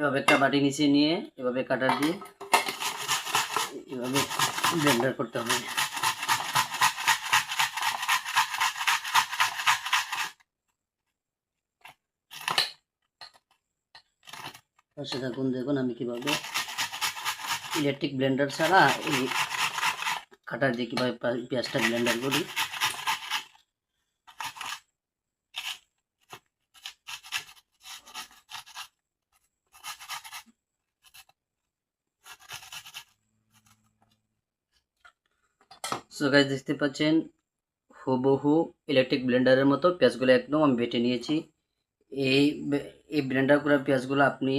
এভাবে একটা বাটি নিচে নিয়ে এভাবে কাটার দিয়ে এভাবে ব্লেন্ডার করতে হবে। পাশে থাকুন, দেখুন আমি কিভাবে ইলেকট্রিক ব্লেন্ডার ছাড়া এই কাটার দিয়ে কীভাবে পেঁয়াজটা ব্লেন্ডার করি। সো গাইস, দেখতে পাচ্ছেন হুবহু ইলেকট্রিক ব্লেন্ডারের মতো পেঁয়াজগুলো একদম আমি বেটে নিয়েছি। এই এই ব্লেন্ডার করা পেঁয়াজগুলো আপনি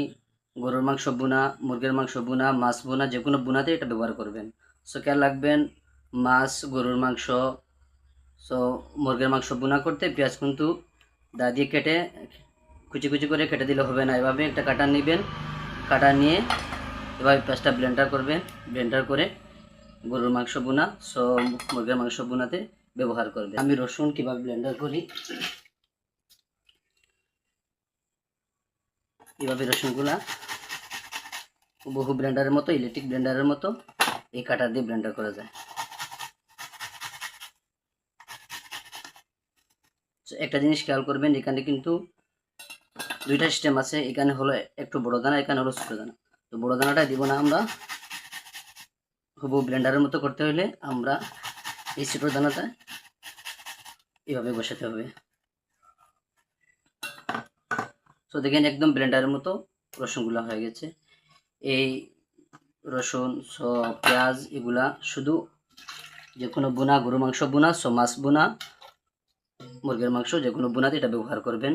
গরুর মাংস বোনা, মুরগির মাংস বোনা, মাছ বোনা, যে কোনো বোনাতে এটা ব্যবহার করবেন। সো খেয়াল রাখবেন, মাছ, গরুর মাংস, সো মুরগির মাংস বোনা করতে পেঁয়াজ কিন্তু দা দিয়ে কেটে কুচি কুচি করে কেটে দিলে হবে না। এভাবে একটা কাটা নেবেন, কাটা নিয়ে এভাবে পেঁয়াজটা ব্লেন্ডার করবেন। ব্লেন্ডার করে গরুর মাংস বোনা, সো মুরগির মাংস বোনাতে ব্যবহার করবেন। আমি রসুন কিভাবে ব্লেন্ডার করি, এভাবে রসুনগুলা বহু ব্লেন্ডারের মতো, ইলেকট্রিক ব্লেন্ডারের মতো এই কাটার দিয়ে ব্লেন্ডার করা যায়। একটা জিনিস খেয়াল করবেন, এখানে কিন্তু দুইটা সিস্টেম আছে। এখানে হলো একটু বড় দানা, এখানে হলো ছোট দানা। তো বড় দানাটা দিব না আমরা, হুবহু ব্লেন্ডারের মতো করতে হলে আমরা এই ছোট দানাটা এভাবে বসাতে হবে। তো দেখেন একদম ব্লেন্ডারের মতো রসুনগুলা হয়ে গেছে। এই রসুন, পেঁয়াজ এগুলা শুধু যে কোনো বোনা, গরু মাংস বোনা, মাছ বোনা, মুরগির মাংস যে কোনো বোনাতে এটা ব্যবহার করবেন।